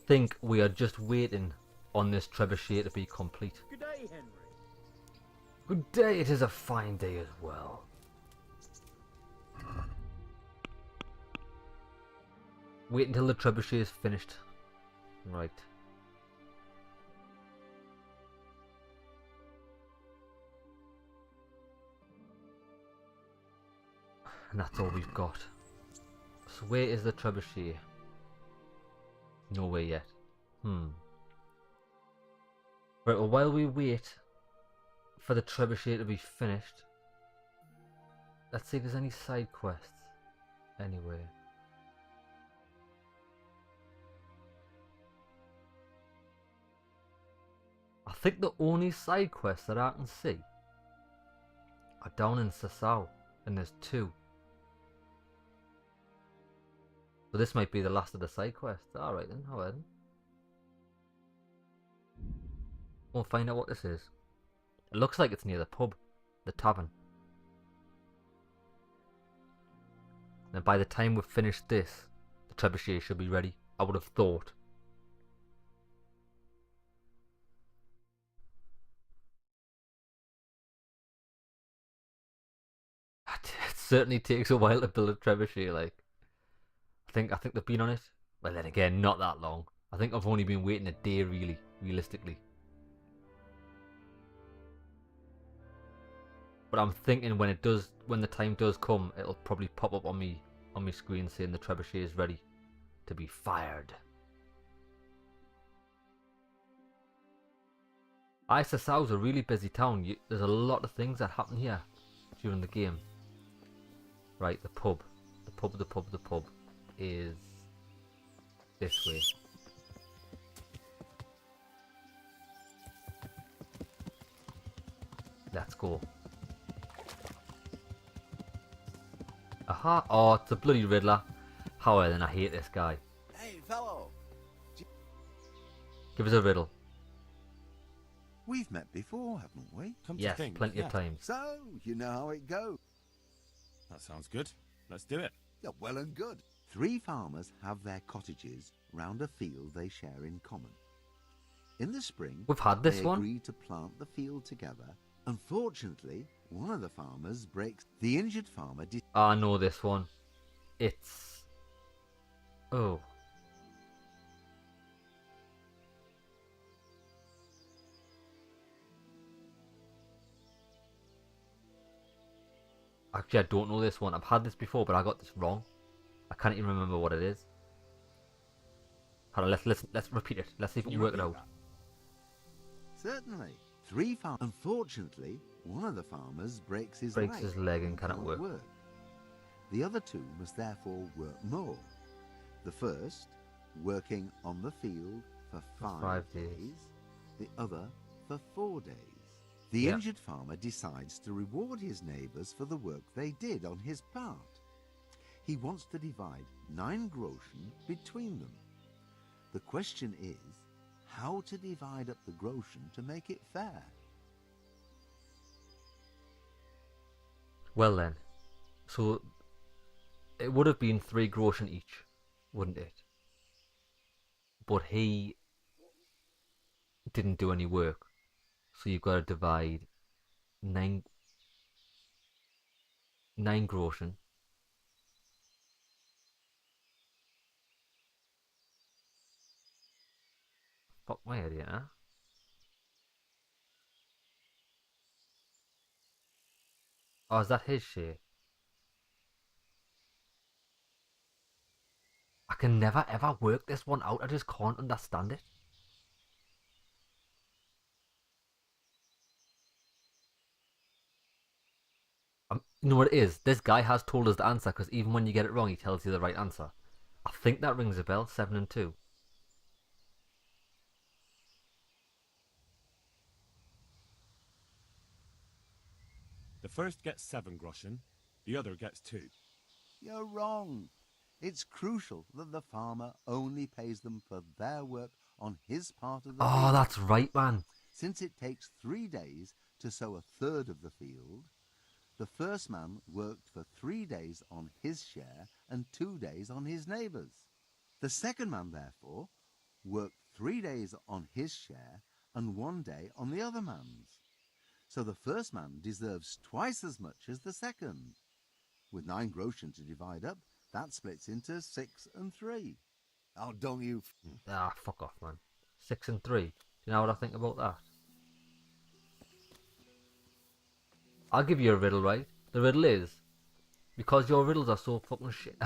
think we are just waiting on this trebuchet to be complete. Good day, Henry. Good day, it is a fine day as well. Wait until the trebuchet is finished. Right. And that's all we've got. So where is the trebuchet? Nowhere yet. Right, well, while we wait for the trebuchet to be finished, let's see if there's any side quests anywhere. I think the only side quests that I can see are down in Sasau, and there's 2. So this might be the last of the side quests. Alright then, alright then. We'll find out what this is. It looks like it's near the pub, the tavern. And by the time we've finished this, the trebuchet should be ready, I would have thought. It certainly takes a while to build a trebuchet, like. I think they've been on it. Well, then again, not that long. I think I've only been waiting a day, really, realistically. But I'm thinking when the time does come, it'll probably pop up on my screen saying the trebuchet is ready to be fired. Sasau's a really busy town. There's a lot of things that happen here during the game. Right, the pub is this way. Let's go. Aha! Oh, it's a bloody Riddler. However, then I hate this guy. Hey, fellow. Give us a riddle. We've met before, haven't we? Come to Yes, think, plenty yeah. of times. So, you know how it goes. That sounds good. Let's do it. Yeah, well and good. 3 farmers have their cottages round a field they share in common. In the spring, We've had this they one. agree to plant the field together. Unfortunately, one of the farmers breaks. The injured farmer I know this one. It's... Oh. Actually, I don't know this one. I've had this before, but I got this wrong. I can't even remember what it is. Hold on, let's repeat it. Let's see if we can work it out. Certainly. 3 farmers. Unfortunately, one of the farmers breaks his leg and cannot work. The other 2 must therefore work more. The first, working on the field for 5 days. The other for 4 days. The injured farmer decides to reward his neighbours for the work they did on his part. He wants to divide 9 groschen between them. The question is, how to divide up the groschen to make it fair? Well then, so it would have been 3 groschen each, wouldn't it? But he didn't do any work, so you've got to divide 9 groschen. Fuck my idea, huh? Oh, is that his share? I can never ever work this one out. I just can't understand it. You know what it is? This guy has told us the answer, because even when you get it wrong, he tells you the right answer. I think that rings a bell. 7 and 2. The first gets 7 groschen, the other gets 2. You're wrong. It's crucial that the farmer only pays them for their work on his part of the Oh, field. that's right, man. Since it takes 3 days to sow a third of the field, the first man worked for 3 days on his share and 2 days on his neighbour's. The second man, therefore, worked 3 days on his share and 1 day on the other man's. So the first man deserves twice as much as the second. With 9 groschen to divide up, that splits into 6 and 3. Oh, don't you... Ah, fuck off, man. 6 and 3. Do you know what I think about that? I'll give you a riddle, right? The riddle is, because your riddles are so fucking shit.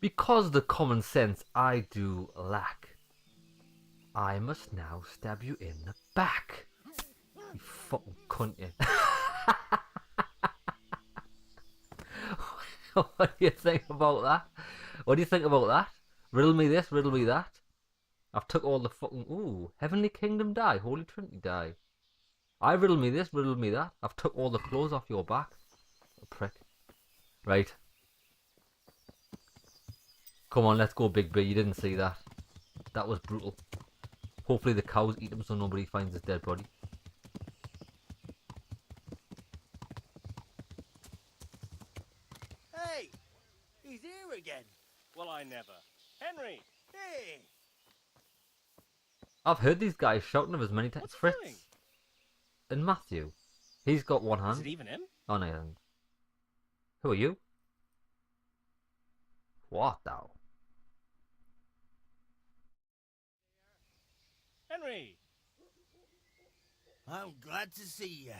Because the common sense I do lack, I must now stab you in the back. You fucking cunt, you. What do you think about that? What do you think about that? Riddle me this, riddle me that. I've took all the fucking... Ooh, Heavenly Kingdom die, Holy Trinity die. I riddle me this, riddle me that. I've took all the clothes off your back. A prick. Right. Come on, let's go, Big B. You didn't see that. That was brutal. Hopefully the cows eat him so nobody finds his dead body. Hey! He's here again! Well, I never. Henry! Hey! I've heard these guys shouting of as many times. What's he Fritz doing? and Matthew. He's got one hand. Is it even him? Oh, no, he hasn't. Who are you? What thou? Henry! I'm glad to see you.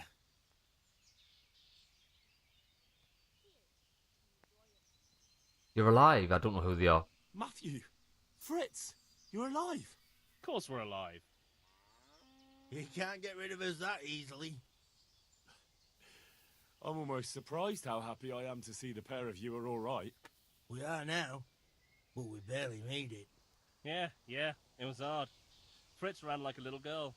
You're alive. I don't know who they are. Matthew! Fritz! You're alive! Of course we're alive. You can't get rid of us that easily. I'm almost surprised how happy I am to see the pair of you are all right. We are now, but we barely made it. Yeah, it was hard. Fritz ran like a little girl.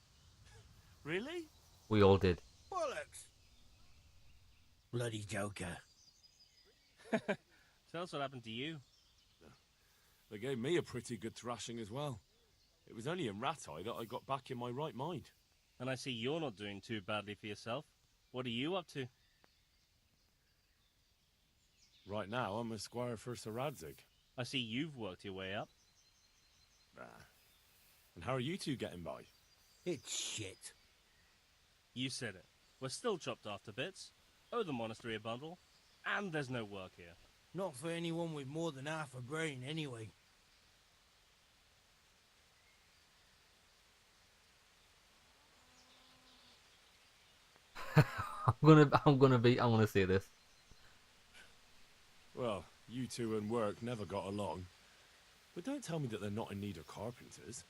Really? We all did. Bollocks! Bloody joker. Tell us what happened to you. They gave me a pretty good thrashing as well. It was only in Rat-Eye that I got back in my right mind. And I see you're not doing too badly for yourself. What are you up to? Right now, I'm a squire for Sir Radzig. I see you've worked your way up. And how are you two getting by? It's shit. You said it. We're still chopped off to bits. Owe the monastery a bundle. And there's no work here. Not for anyone with more than half a brain, anyway. I'm gonna say this. Well, you two and work never got along. But don't tell me that they're not in need of carpenters.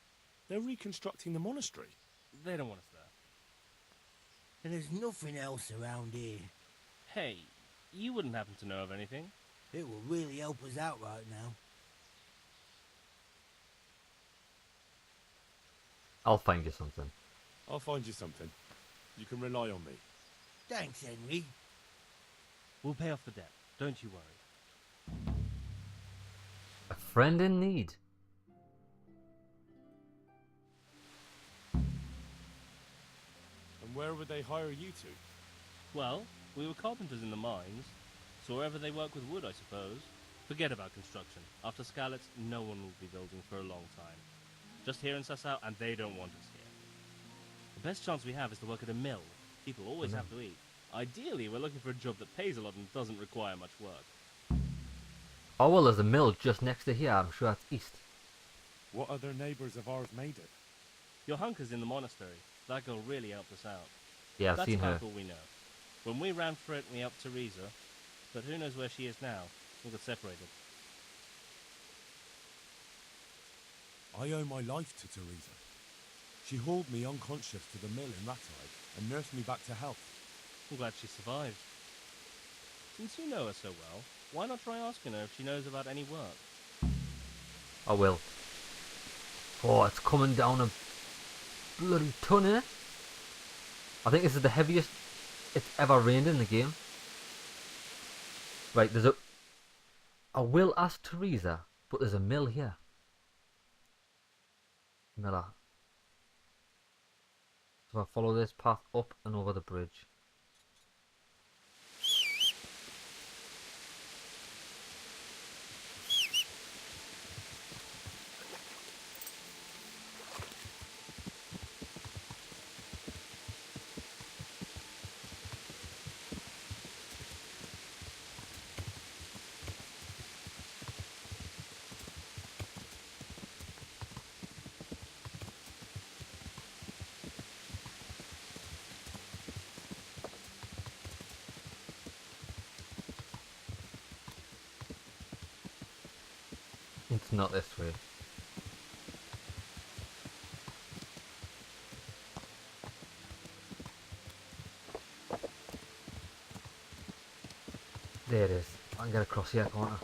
They're reconstructing the monastery. They don't want us there. And there's nothing else around here. Hey, you wouldn't happen to know of anything? It will really help us out right now. I'll find you something. I'll find you something. You can rely on me. Thanks, Henry. We'll pay off the debt. Don't you worry. A friend in need. And where would they hire you to? Well, we were carpenters in the mines, so wherever they work with wood, I suppose. Forget about construction. After Skalitz, no one will be building for a long time. Just here in Sassau, and they don't want us here. The best chance we have is to work at a mill. People always have to eat. Ideally, we're looking for a job that pays a lot and doesn't require much work. Oh, well, there's a mill just next to here. I'm sure that's east. What other neighbours of ours made it? Your hunker's in the monastery. That girl really helped us out. Yeah, I've That's seen her. about all we know. When we ran for it, we helped Teresa, but who knows where she is now? We got separated. I owe my life to Teresa. She hauled me unconscious to the mill in Rat-Eye and nursed me back to health. I'm glad she survived. Since you know her so well, why not try asking her if she knows about any work? I will. Oh, it's coming down a bloody ton, innit? I think this is the heaviest it's ever rained in the game. Right, there's a... I will ask Teresa, but there's a mill here. Miller. So I follow this path up and over the bridge. It's not this way. There it is. I can get across here, can't I?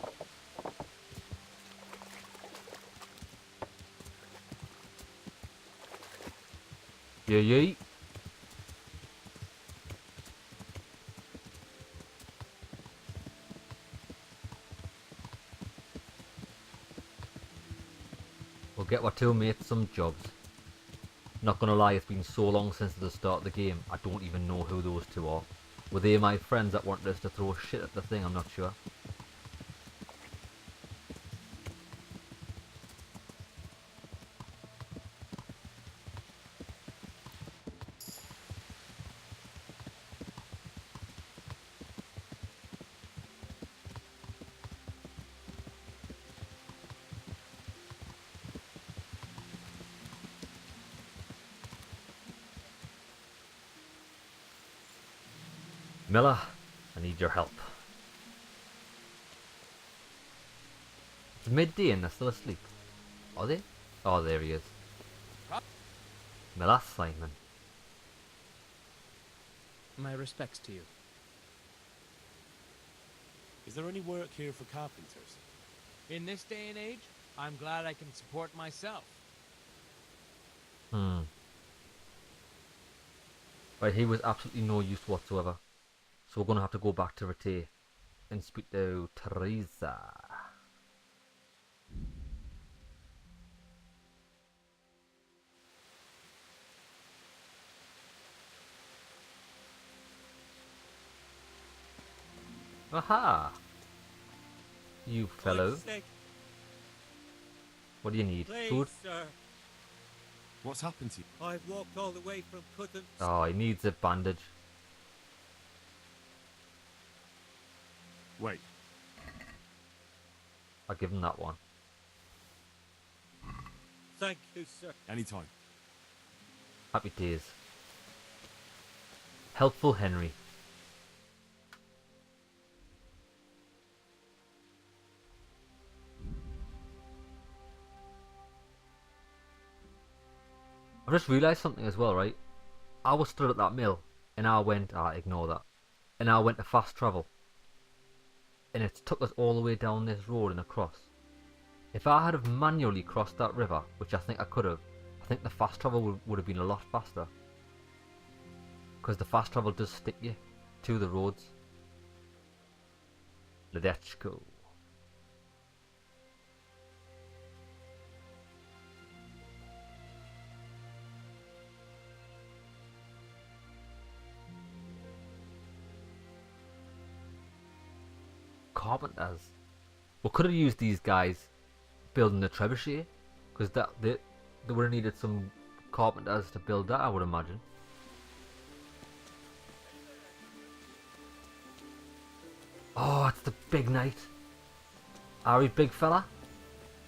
Yeah. We'll get our two mates some jobs. Not gonna lie, it's been so long since the start of the game, I don't even know who those two are. Were they my friends that wanted us to throw shit at the thing? I'm not sure. Miller, I need your help. It's midday and they're still asleep. Are they? Oh, there he is. Miller Simon. My respects to you. Is there any work here for carpenters? In this day and age, I'm glad I can support myself. Right, he was absolutely no use whatsoever. So we're gonna have to go back to Trebuchet and speak to Teresa. Aha! You fellow. What do you need? Please, Food? sir. What's happened to you? I've walked all the way from Cutton. Oh, he needs a bandage. Wait, I'll give him that one. Thank you, sir. anytime. Happy days. Helpful Henry. I've just realised something as well, right? I was stood at that mill, and I went, ignore that. And I went to fast travel. And it took us all the way down this road and across. If I had have manually crossed that river, which I think I could have, I think the fast travel would have been a lot faster. Because the fast travel does stick you to the roads. Let's go. Carpenters. We could have used these guys building the trebuchet, because they would have needed some carpenters to build that, I would imagine. Oh, it's the big knight. Are we big fella?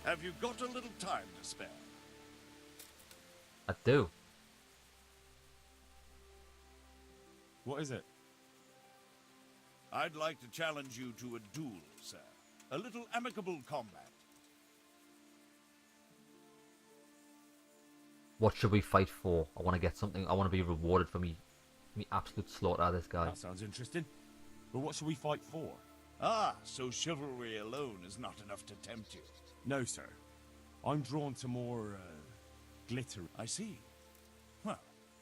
Have you got a little time to spare? I do. What is it? I'd like to challenge you to a duel, sir. A little amicable combat. What should we fight for? I want to get something. I want to be rewarded for me absolute slaughter of this guy. That sounds interesting. But what should we fight for? Ah, so chivalry alone is not enough to tempt you. No, sir. I'm drawn to more, glitter. I see. Well,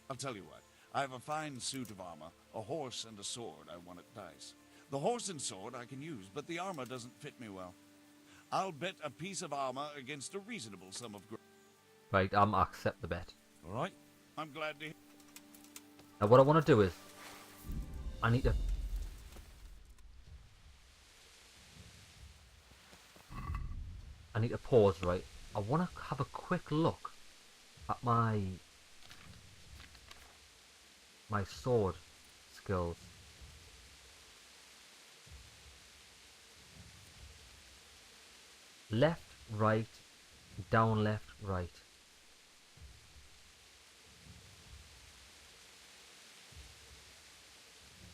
I'll tell you what. I have a fine suit of armor, a horse and a sword I won at dice. The horse and sword I can use, but the armor doesn't fit me well. I'll bet a piece of armor against a reasonable sum of gold. Right, I'm accept the bet. All right? I'm glad to hear. Now what I want to do is, I need to pause, right? I want to have a quick look at my sword skills. Left, right, down, left, right.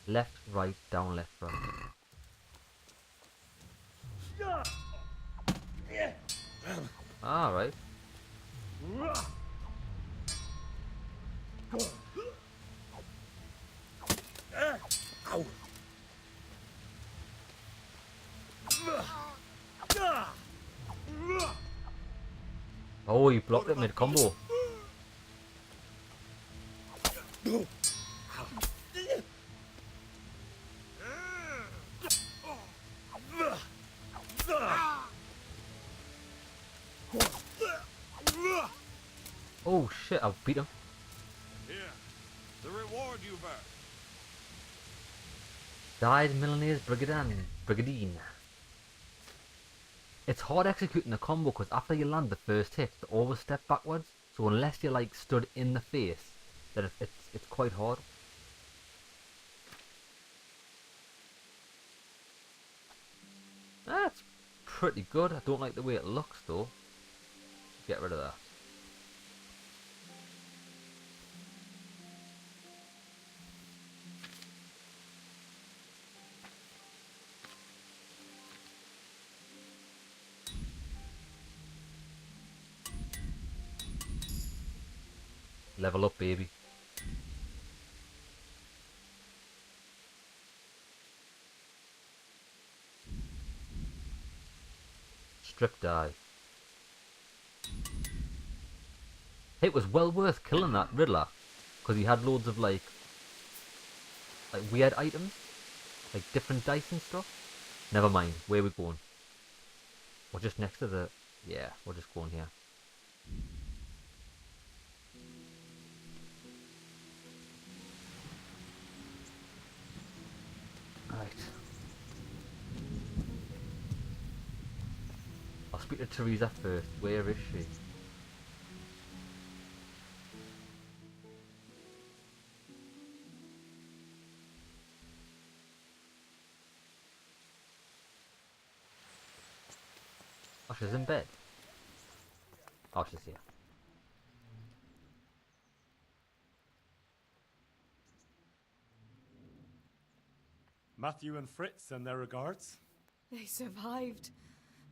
Left, right, down, left, right. Alright. Oh, you blocked it mid-combo. Oh shit, I've beat him. Here, the reward you've earned. Died Millionaire's Brigadine. It's hard executing the combo because after you land the first hit, they always step backwards. So unless you're like stood in the face, then it's quite hard. That's pretty good. I don't like the way it looks though. Get rid of that. Level up, baby. Strip die. It was well worth killing that Riddler because he had loads of like weird items, like different dice and stuff. Never mind. Where are we going? We're just next to the. Yeah, we're just going here. Right. I'll speak to Teresa first. Where is she? Oh, she's in bed. Oh, she's here. Matthew and Fritz send their regards. They survived.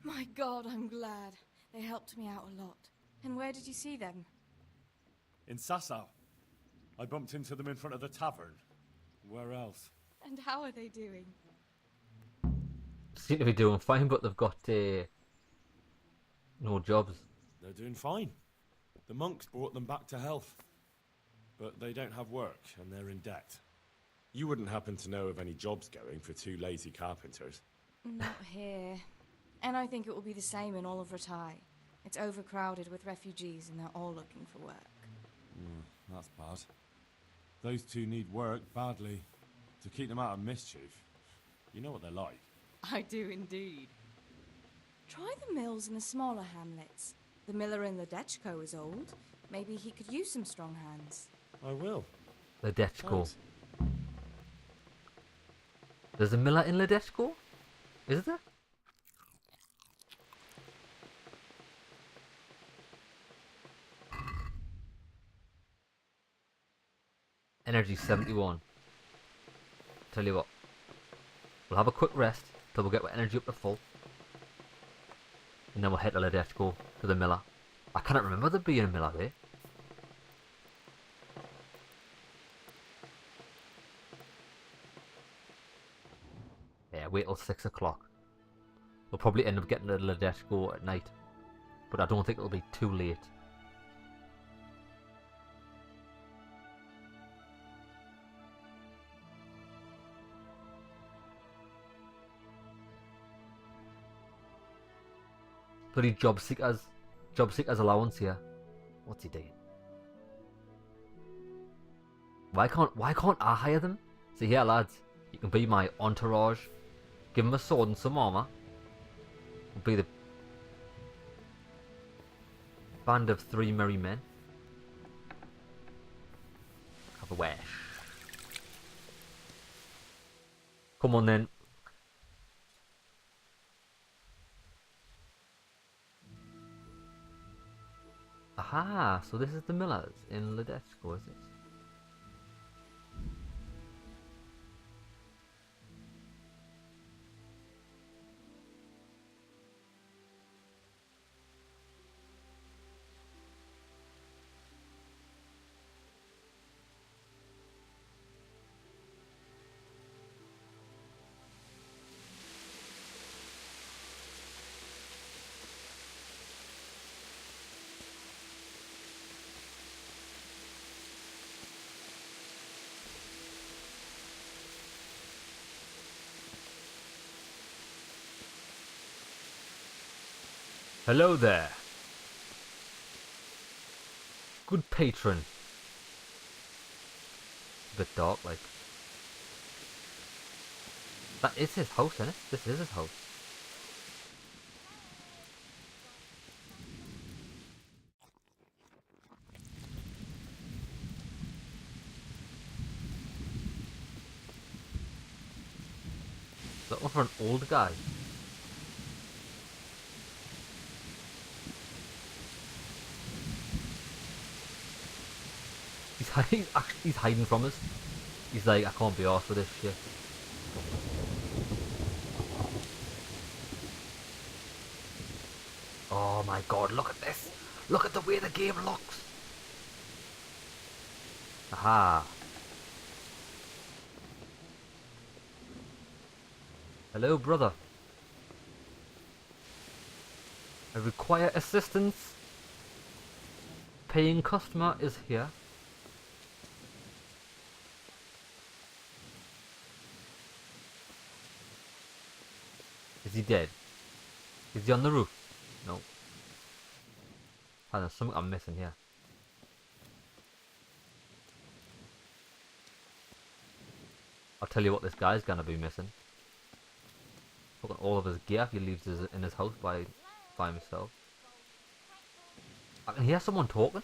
My God, I'm glad. They helped me out a lot. And where did you see them? In Sasau. I bumped into them in front of the tavern. Where else? And how are they doing? Seem to be doing fine, but they've got no jobs. They're doing fine. The monks brought them back to health. But they don't have work, and they're in debt. You wouldn't happen to know of any jobs going for two lazy carpenters? Not here. And I think it will be the same in all of Ratai. It's overcrowded with refugees, and they're all looking for work. That's bad. Those two need work badly. To keep them out of mischief. You know what they're like. I do indeed. Try the mills in the smaller hamlets. The miller in Ledechko is old. Maybe he could use some strong hands. I will. Ledechko. Thanks. There's a miller in Ledechko? Is there? Energy 71. Tell you what. We'll have a quick rest till we get our energy up to full. And then we'll head to Ledechko to the miller. I cannot remember there being a miller there. Yeah, wait till 6 o'clock. We'll probably end up getting to Ledechko at night. But I don't think it'll be too late. Bloody job seekers allowance here. What's he doing? Why can't I hire them? See here, lads, you can be my entourage. Give them a sword and some armor. We'll be the band of 3 merry men. Have a wish. Come on then. Aha, so this is the millers in Ledechko, is it? Hello there. Good patron. A bit dark, like. That is his house, isn't it? This is his house. That one for an old guy. He's hiding. Actually, he's hiding from us. He's like, I can't be arsed with this shit. Oh my god! Look at this! Look at the way the game looks. Aha! Hello, brother. I require assistance. Paying customer is here. Is he dead? Is he on the roof? No. Oh, there's something I'm missing here. I'll tell you what this guy's gonna be missing. Look at all of his gear if he leaves his, in his house by himself. I can hear someone talking.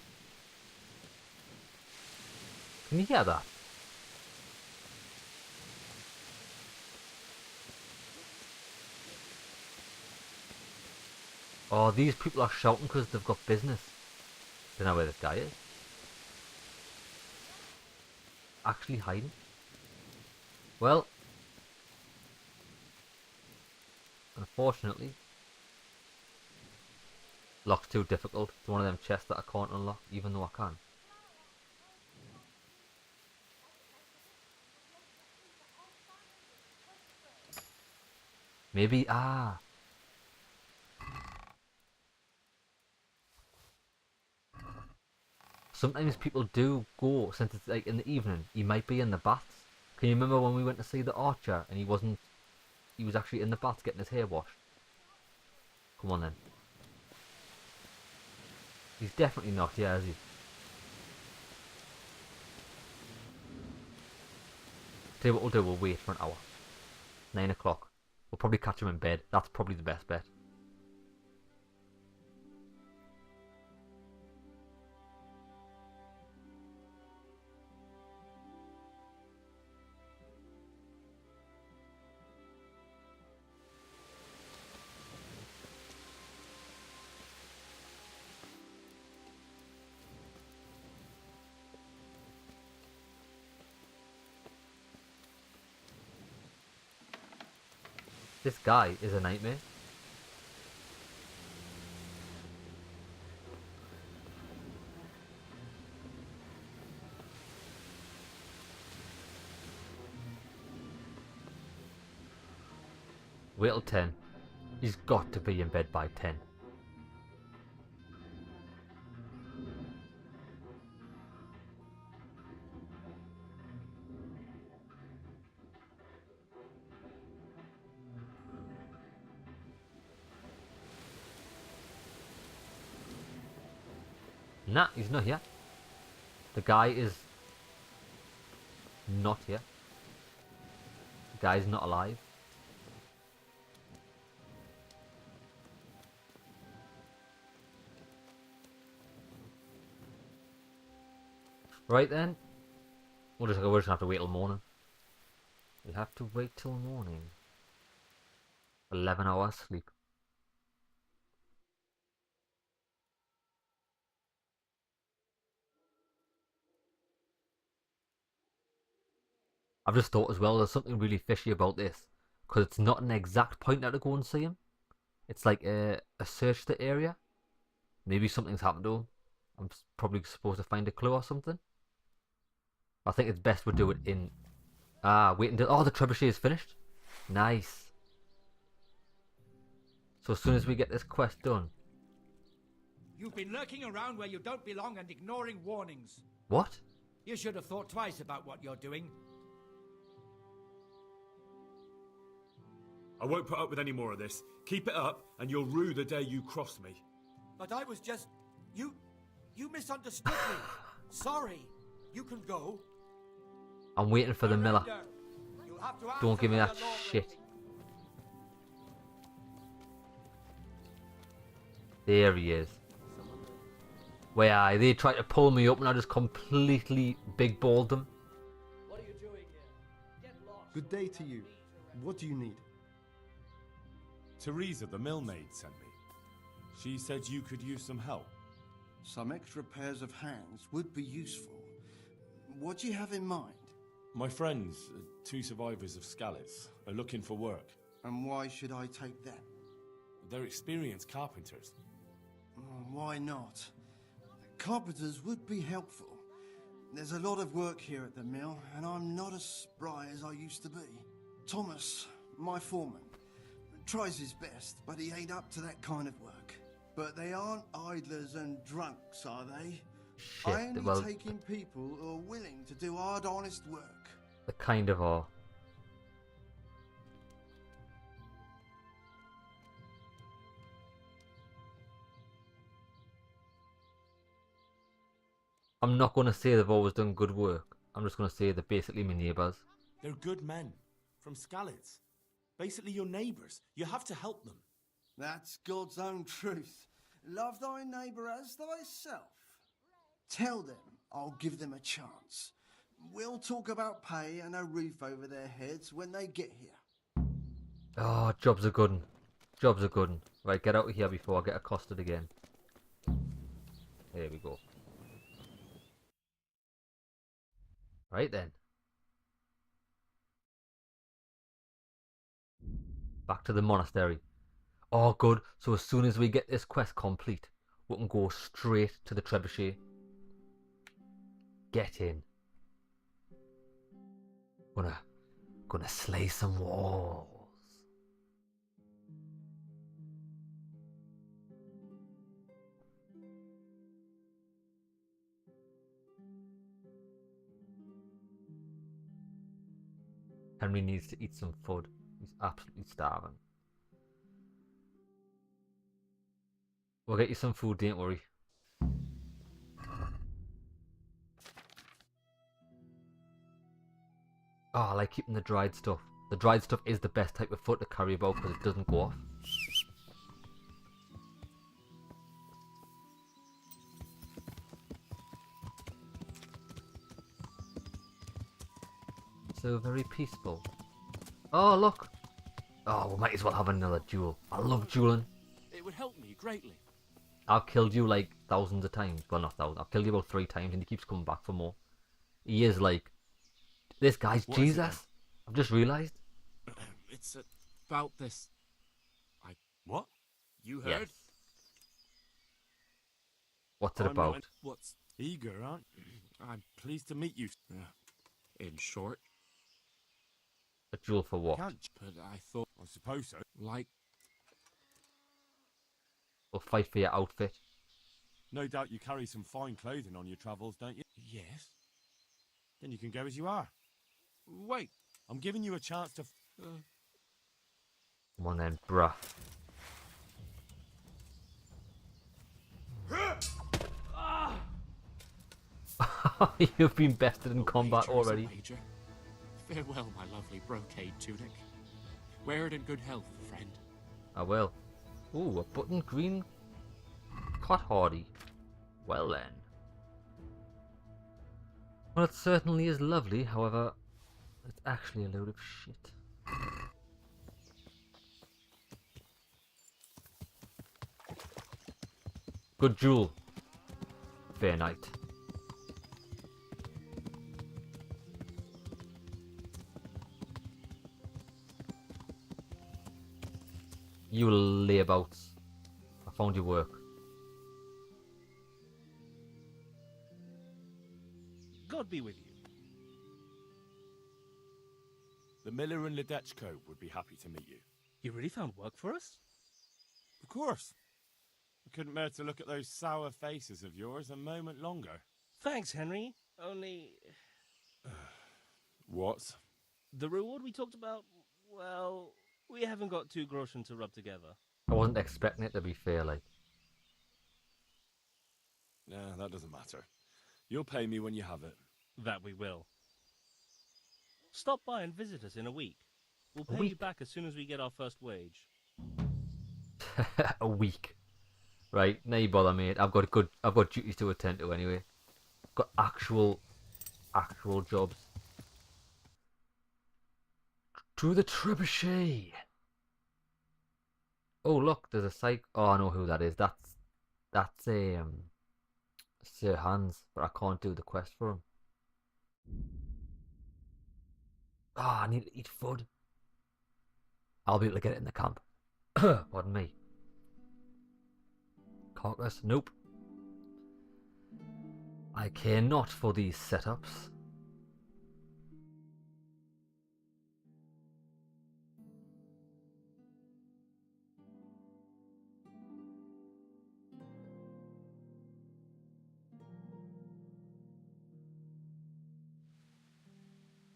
Can you hear that? Oh, these people are shouting because they've got business. Don't know where this guy is. Actually hiding. Well, unfortunately, lock's too difficult. It's one of them chests that I can't unlock, even though I can. Maybe, sometimes people do go, since it's like in the evening, he might be in the baths. Can you remember when we went to see the archer and he was actually in the baths getting his hair washed? Come on then. He's definitely not here, is he? Tell you what we'll do, we'll wait for an hour. 9 o'clock. We'll probably catch him in bed. That's probably the best bet. This guy is a nightmare. Wait till 10. He's got to be in bed by 10. Nah, he's not here. The guy is not here. The guy's not alive. Right then, we're just gonna have to wait till morning. We have to wait till morning. 11 hours sleep. I've just thought as well, there's something really fishy about this, because it's not an exact point now to go and see him. It's like a search the area. Maybe something's happened to him. I'm probably supposed to find a clue or something. I think it's best we do it in... wait until... Oh, the trebuchet is finished. Nice. So as soon as we get this quest done... You've been lurking around where you don't belong and ignoring warnings. What? You should have thought twice about what you're doing. I won't put up with any more of this. Keep it up, and you'll rue the day you crossed me. But I was just... You misunderstood me. Sorry. You can go. I'm waiting for the miller. Surrender. You'll have to answer Don't give me for that your law shit. breaking. There he is. Where they tried to pull me up and I just completely big balled them. What are you doing here? Get lost. Good day to you. What do you need? Teresa, the millmaid, sent me. She said you could use some help. Some extra pairs of hands would be useful. What do you have in mind? My friends, 2 survivors of Skalitz, are looking for work. And why should I take them? They're experienced carpenters. Why not? Carpenters would be helpful. There's a lot of work here at the mill, and I'm not as spry as I used to be. Thomas, my foreman, tries his best, but he ain't up to that kind of work. But they aren't idlers and drunks, are they? Shit, I only well, take in people who are willing to do hard, honest work. they kind of are. I'm not going to say they've always done good work. I'm just going to say they're basically my neighbours. They're good men. From Skalitz. Basically your neighbours. You have to help them. That's God's own truth. Love thy neighbour as thyself. Tell them I'll give them a chance. We'll talk about pay and a roof over their heads when they get here. Oh, jobs are good. Jobs are good. Right, get out of here before I get accosted again. There we go. Right then. Back to the monastery. Oh, good. So as soon as we get this quest complete, we can go straight to the Trebuchet. Get in. Gonna slay some walls. Henry needs to eat some food. He's absolutely starving. We'll get you some food, don't worry. Oh, I like keeping the dried stuff. The dried stuff is the best type of food to carry about because it doesn't go off. So very peaceful. Oh, look! Oh, we might as well have another duel. I love dueling. It would help me greatly. I've killed you like thousands of times. Well, not thousands. I've killed you about 3 times and he keeps coming back for more. He is like... This guy's What Jesus. I've just realised. It's about this... What? You heard? Yes. What's it I'm about? not- What's... Eager, aren't you? I'm pleased to meet you. In short, A duel for what? Can't, but I thought, I suppose so. like, We'll fight for your outfit. No doubt you carry some fine clothing on your travels, don't you? yes. Then you can go as you are. Wait. I'm giving you a chance to... Come on then, bruh. You've been bested in combat Wager is a already. wager. Farewell, my lovely brocade tunic. Wear it in good health, friend. I will. Ooh, a button green cot hardy. Well then. Well, it certainly is lovely, however, it's actually a load of shit. Good duel. Fair night. You layabouts. I found your work. God be with you. The miller and Ledechko would be happy to meet you. You really found work for us? Of course. I couldn't bear to look at those sour faces of yours a moment longer. Thanks, Henry. Only... What? The reward we talked about, well... We haven't got 2 groschen to rub together. I wasn't expecting it, to be fair, like. Nah, that doesn't matter. You'll pay me when you have it. That we will. Stop by and visit us in a week. We'll pay you back as soon as we get our first wage. A week. Right, no bother, mate. I've got duties to attend to anyway. I've got actual jobs. To the Trebuchet. Oh look, there's a psych. Oh, I know who that is. That's a Sir Hans, but I can't do the quest for him. Ah, I need to eat food. I'll be able to get it in the camp. Pardon me. Carcass? Nope. I care not for these setups.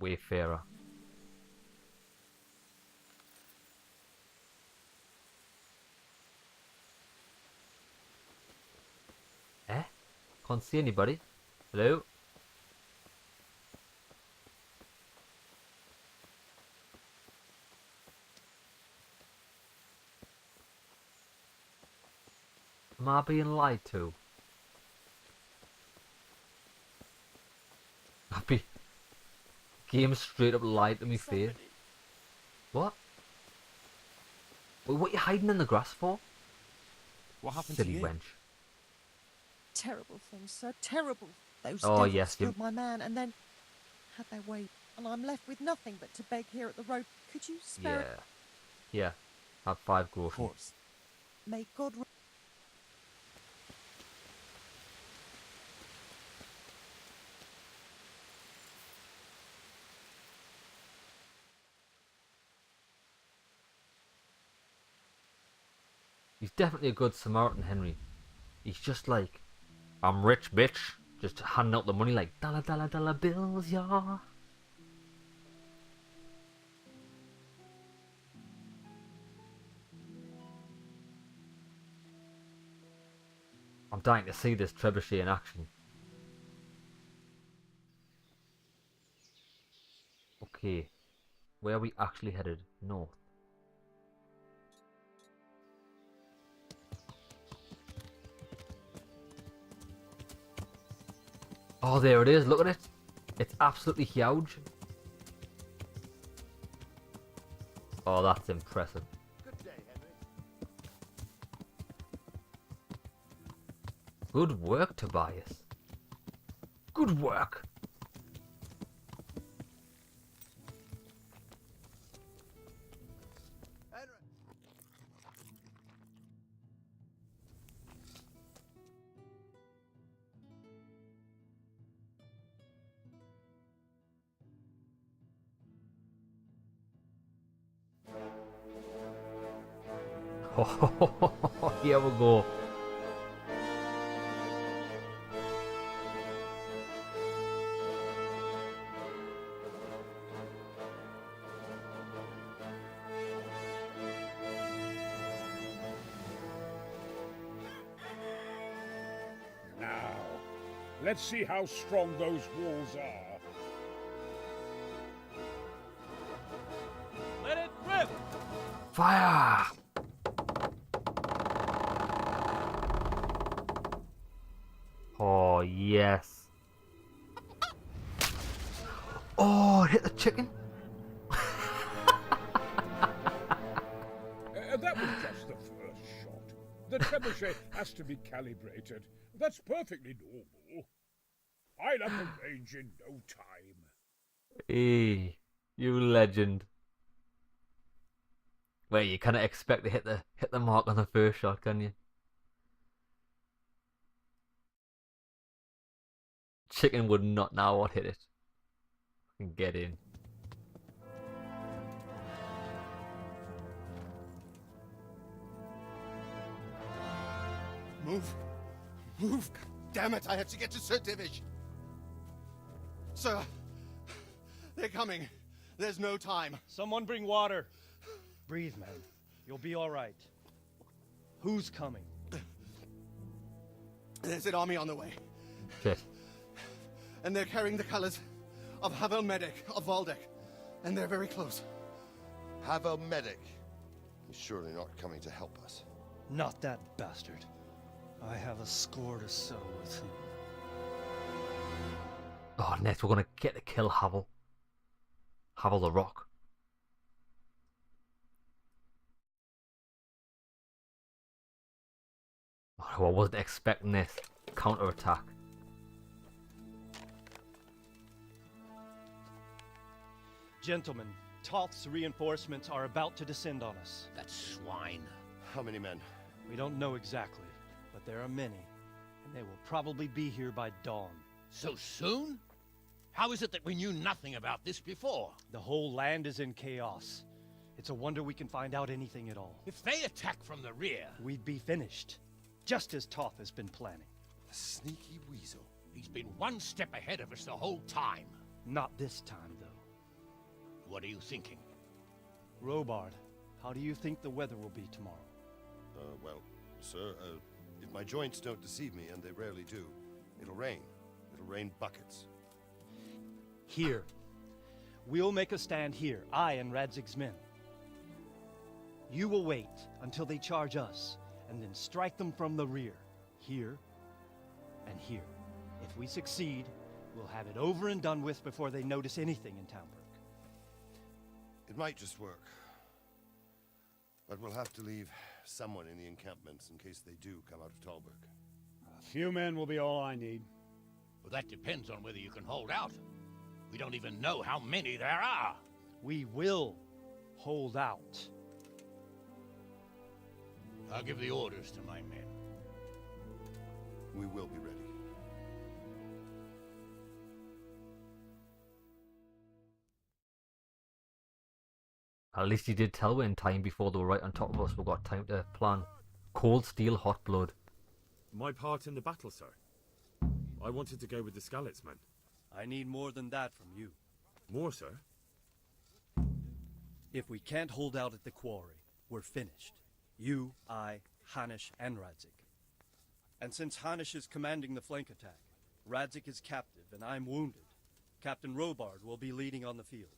Wayfarer. Can't see anybody. Hello? Am I being lied to? Game straight up lied to me face. What? Wait, what are you hiding in the grass for? What happened Silly to you? wench. Terrible things, sir. Terrible. Those Oh, devils yes, killed my man and then had their way. And I'm left with nothing but to beg here at the road. Could you spare it? Yeah. Yeah. Have 5 groschen. Of course. May God... He's definitely a good Samaritan, Henry. He's just like, I'm rich, bitch. Just handing out the money like, dollar, dollar, dollar bills, y'all. I'm dying to see this Trebuchet in action. Okay. Where are we actually headed? North. Oh, there it is. Look at it. It's absolutely huge. Oh, that's impressive. Good day, Henry. Good work, Tobias. Good work. Oh, here we go. Now, let's see how strong those walls are. Let it rip! Fire! Oh, yes. Oh, it hit the chicken. That was just the first shot. The trebuchet has to be calibrated. That's perfectly normal. I'll up the range in no time. Hey, you legend. Well, you kind of expect to hit the mark on the first shot, can you? Chicken would not know what hit it. Fucking get in. Move. Move. Damn it, I have to get to Sir Divish. Sir, they're coming. There's no time. Someone bring water. Breathe, man. You'll be all right. Who's coming? There's an army on the way. Shit. And they're carrying the colours of Havel Medic of Valdek. And they're very close. Havel Medic? He's surely not coming to help us. Not that bastard. I have a score to settle with him. Oh, next we're gonna get to kill Havel. Havel the Rock. Oh, I wasn't expecting this counter-attack. Gentlemen, Toth's reinforcements are about to descend on us. That swine. How many men? We don't know exactly, but there are many, and they will probably be here by dawn. So soon? How is it that we knew nothing about this before? The whole land is in chaos. It's a wonder we can find out anything at all. If they attack from the rear... We'd be finished, just as Toth has been planning. A sneaky weasel. He's been one step ahead of us the whole time. Not this time, though. What are you thinking? Robard, how do you think the weather will be tomorrow? Well, sir, if my joints don't deceive me, and they rarely do, it'll rain. It'll rain buckets. Here. We'll make a stand here, I and Radzig's men. You will wait until they charge us, and then strike them from the rear. Here, and here. If we succeed, we'll have it over and done with before they notice anything in Townburg. It might just work. But we'll have to leave someone in the encampments in case they do come out of Talberg. A few men will be all I need. Well, that depends on whether you can hold out. We don't even know how many there are. We will hold out. I'll give the orders to my men. We will be ready. At least he did tell we in time before they were right on top of us. We've got time to plan. Cold steel, hot blood. My part in the battle, sir. I wanted to go with the Skalitz men. I need more than that from you. More, sir? If we can't hold out at the quarry, we're finished. You, I, Hanish, and Radzik. And since Hanish is commanding the flank attack, Radzik is captive and I'm wounded, Captain Robard will be leading on the field.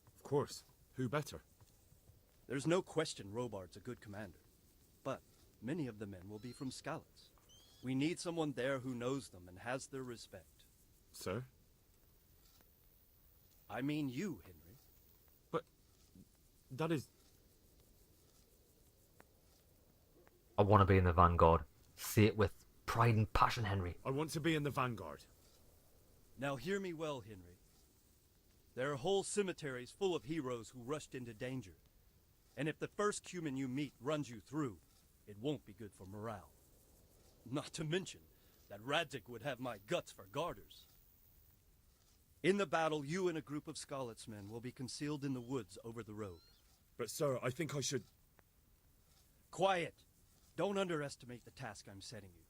Of course. Who better? There's no question Robard's a good commander, but many of the men will be from Skalitz. We need someone there who knows them and has their respect. Sir? I mean you, Henry. But that is... I want to be in the vanguard. Say it with pride and passion, Henry. I want to be in the vanguard. Now hear me well, Henry. There are whole cemeteries full of heroes who rushed into danger. And if the first human you meet runs you through, it won't be good for morale. Not to mention that Radzik would have my guts for garters. In the battle, you and a group of Skalitz men will be concealed in the woods over the road. But sir, I think I should... Quiet! Don't underestimate the task I'm setting you.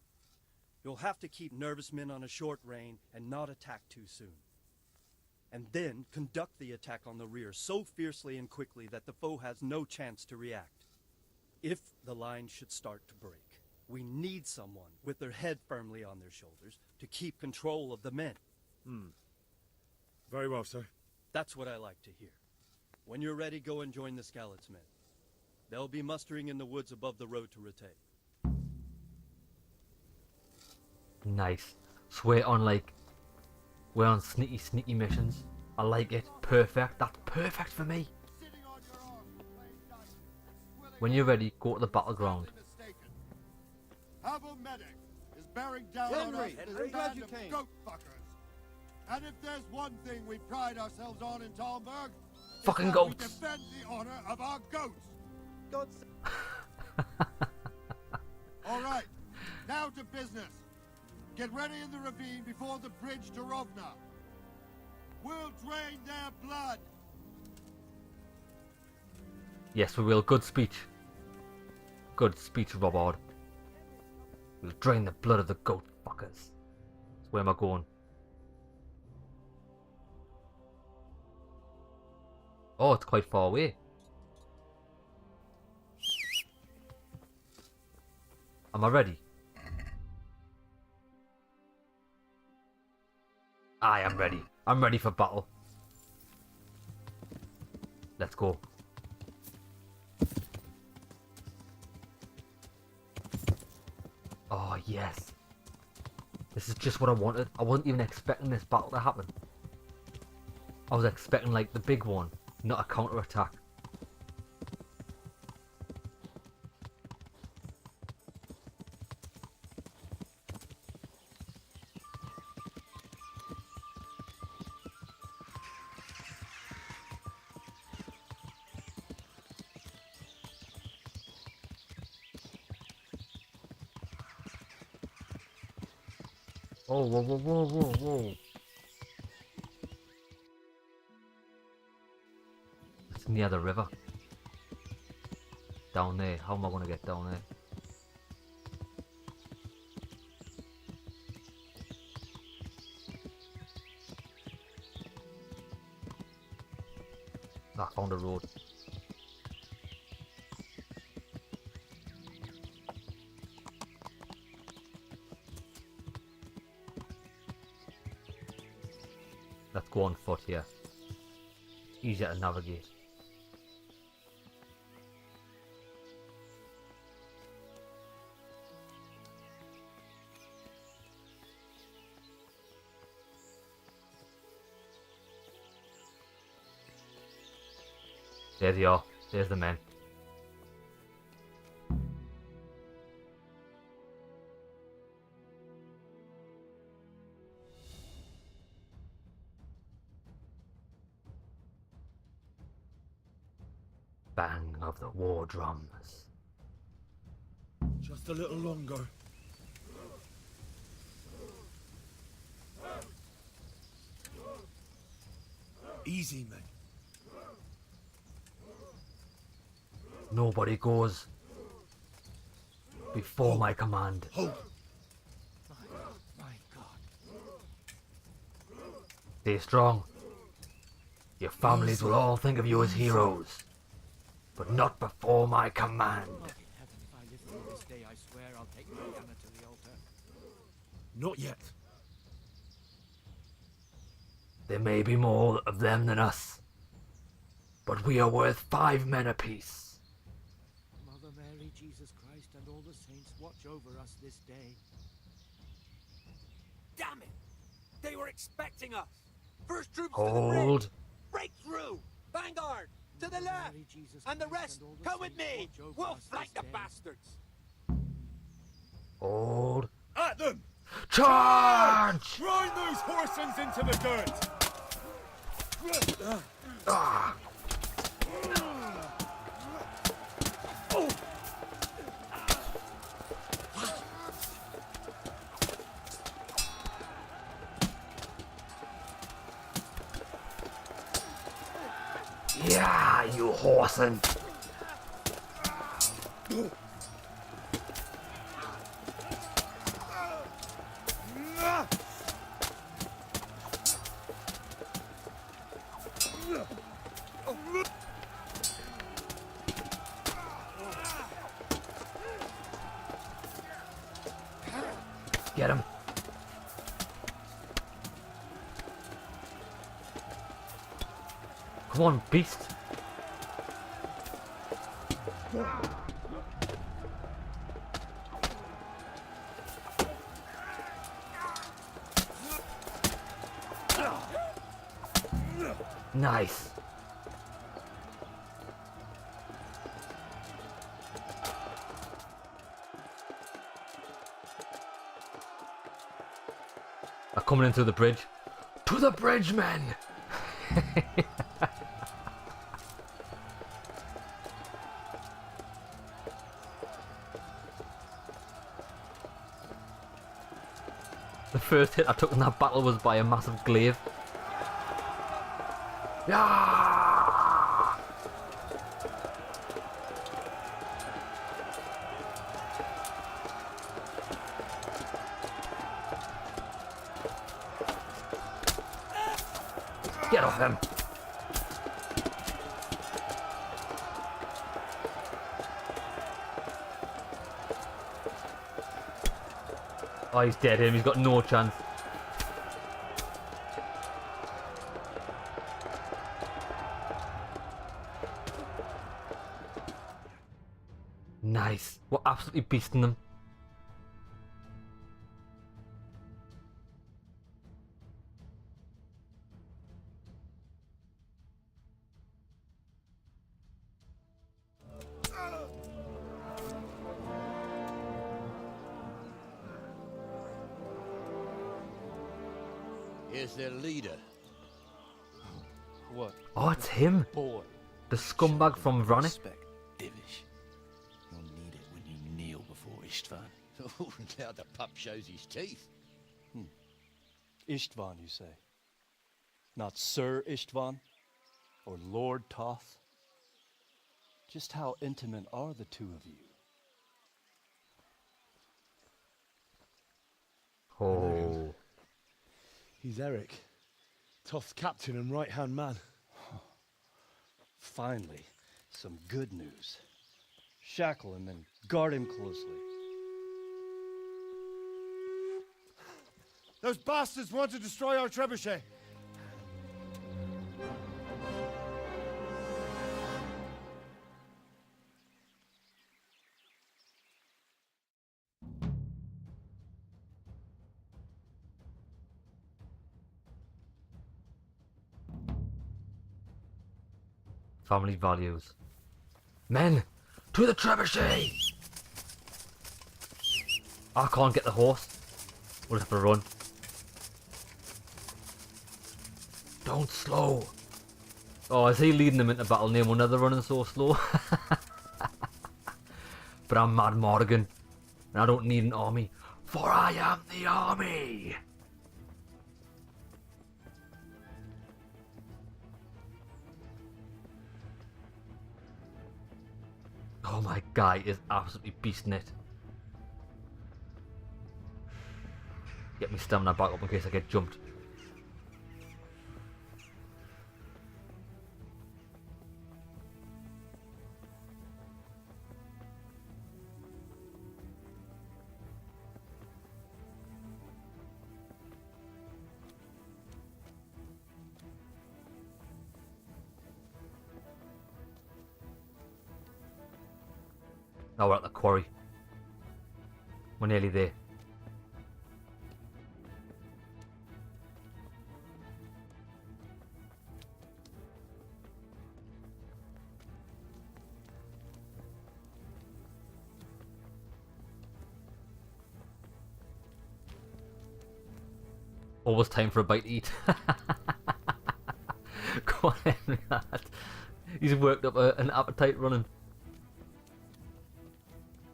You'll have to keep nervous men on a short rein and not attack too soon. And then conduct the attack on the rear so fiercely and quickly that the foe has no chance to react. If the line should start to break, we need someone with their head firmly on their shoulders to keep control of the men. Very well, sir. That's what I like to hear. When you're ready, go and join the Skalitz men. They'll be mustering in the woods above the road to Rutay. Nice. So we're on sneaky missions. I like it. Perfect. That's perfect for me. When you're ready, go to the battleground. Havel Medic is bearing down on us with a band of goat fuckers. And if there's one thing we pride ourselves on in Talmberg, Fucking goats. we defend the honor of our goats. All right, now to business. Get ready in the ravine before the bridge to Rovna. We'll drain their blood. Yes, we will. Good speech. Good speech, Robard. We'll drain the blood of the goat fuckers. Where am I going? Oh, it's quite far away. Am I ready? I am ready. I'm ready for battle. Let's go. Oh, yes. This is just what I wanted. I wasn't even expecting this battle to happen. I was expecting, like, the big one, not a counter-attack. Oh, whoa, whoa, whoa, whoa, whoa. It's near the river. Down there. How am I going to get down there? I found a road. Let's go on foot here. It's easier to navigate. There they are. There's the men. Bang of the war drums. Just a little longer. Easy, men. Nobody goes before my command. Hold. My God. Stay strong. Your families will all think of you as heroes, but not before my command. If I live through this day, I swear I'll take Mariana to the altar. Not yet. There may be more of them than us, but we are worth 5 men apiece. Mother Mary, Jesus Christ, and all the saints watch over us this day. Damn it! They were expecting us. First troops Hold. to the bridge. Break through. Vanguard to the left, and the rest come with me. We'll flank the bastards. Hold. At them! Charge! Grind those horsens into the dirt. Ah. Yeah, you horsen. Get him. Come on, beast. Nice. They're coming in through the bridge. To the bridge, men! The first hit I took in that battle was by a massive glaive. Yeah! Get off him! Oh, he's dead him. He's got no chance. Nice. We're absolutely beasting them. Here's their leader. What? Oh, it's him. Boy. The scumbag from Vronic. Respect, Divish. You'll need it when you kneel before Istvan. Oh, now the pup shows his teeth. Istvan, you say? Not Sir Istvan? Or Lord Toth? Just how intimate are the two of you? Oh. He's Eric. Toth's captain and right-hand man. Finally, some good news. Shackle him and guard him closely. Those bastards want to destroy our trebuchet. Family values. Men, to the trebuchet! I can't get the horse. We'll have to run. Don't slow. Oh, is he leading them into battle? Name one other running so slow. But I'm Mad Morgan, and I don't need an army, for I am the army. Oh, my guy is absolutely beasting it. Get me stamina back up in case I get jumped. Now we're at the quarry. We're nearly there. Always time for a bite to eat. Go on, lad. He's worked up an appetite running.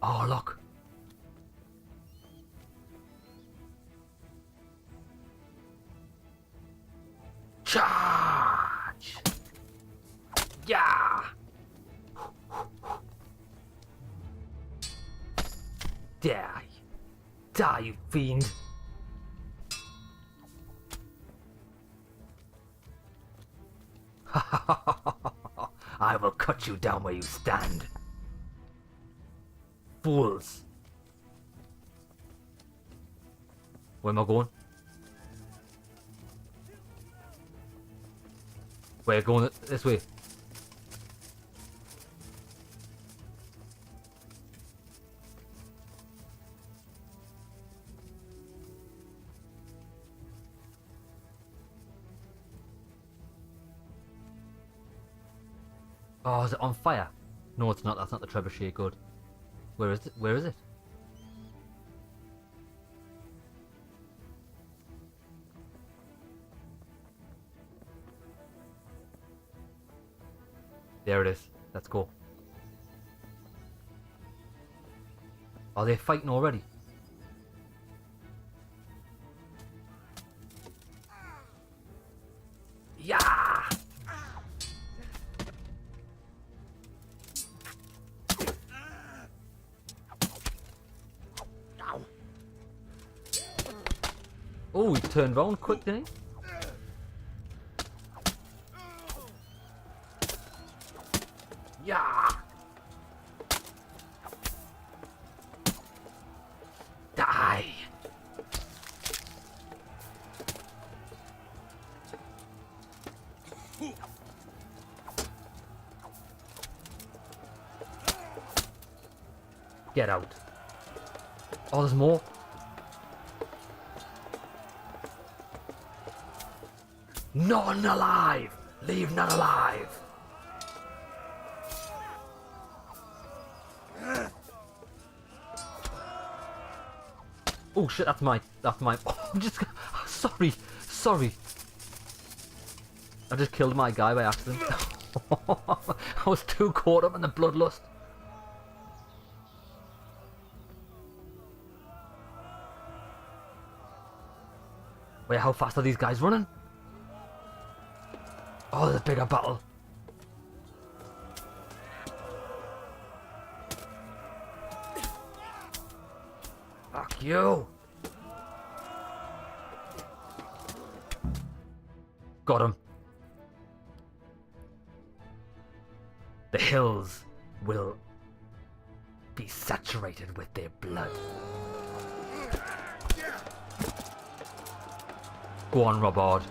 Oh, look. Charge! Yeah! Die. Die, you fiend. I will cut you down where you stand. Fools. Where am I going? We're going this way. Oh, is it on fire? No, it's not. That's not the trebuchet. Good. Where is it? Where is it? There it is. Let's go. Are they fighting already? Yeah! Oh, he turned round quick, didn't he? Yeah! Die! Get out. Oh, there's more. None alive! Leave none alive! Oh shit, that's my, oh, I'm just, sorry. I just killed my guy by accident. I was too caught up in the bloodlust. Wait, how fast are these guys running? Oh, there's a bigger battle. Fuck you. Got him. The hills will be saturated with their blood. Go on, Robard.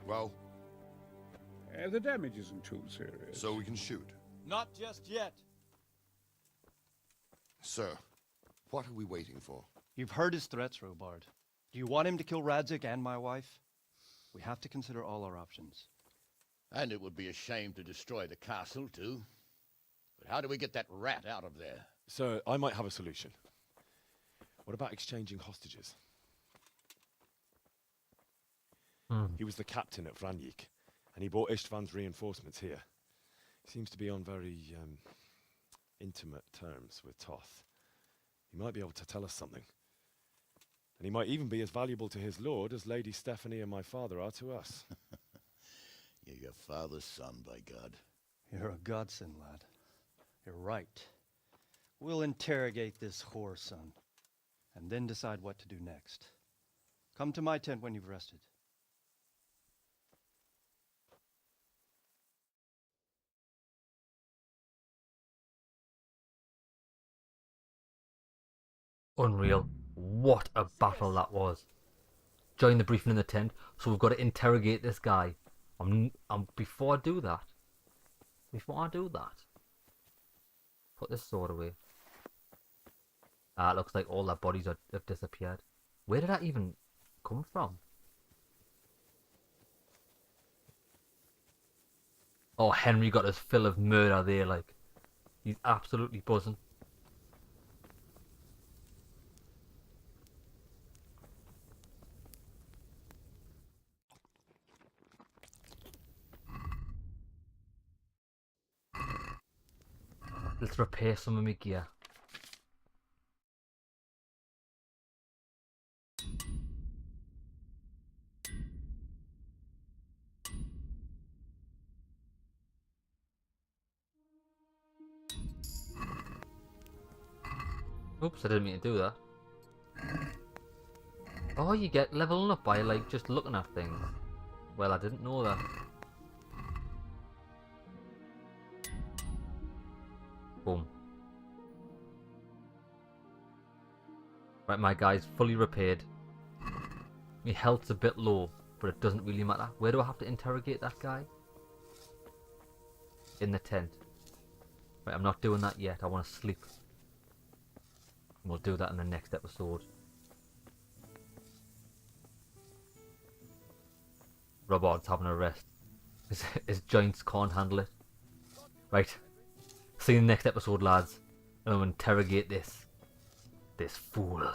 Well? The damage isn't too serious. So we can shoot. Not just yet. Sir, what are we waiting for? You've heard his threats, Robard. Do you want him to kill Radzik and my wife? We have to consider all our options. And it would be a shame to destroy the castle, too. But how do we get that rat out of there? Sir, I might have a solution. What about exchanging hostages? He was the captain at Vranjik, and he brought Istvan's reinforcements here. He seems to be on very intimate terms with Toth. He might be able to tell us something. And he might even be as valuable to his lord as Lady Stephanie and my father are to us. You're your father's son, by God. You're a godsend, lad. You're right. We'll interrogate this whore, son, and then decide what to do next. Come to my tent when you've rested. Unreal. What a battle that was. Join the briefing in the tent. So we've got to interrogate this guy. Before I do that, put this sword away. It looks like all their bodies have disappeared. Where did that even come from? Oh, Henry got his fill of murder there, like. He's absolutely buzzing. Let's repair some of my gear. Oops, I didn't mean to do that. Oh, you get leveling up by like just looking at things. Well, I didn't know that. Boom. Right, my guy's fully repaired. My health's a bit low, but it doesn't really matter. Where do I have to interrogate that guy? In the tent. Right, I'm not doing that yet. I want to sleep. We'll do that in the next episode. Robard's having a rest. His joints can't handle it. Right. See you in the next episode, lads. And I'll interrogate this fool.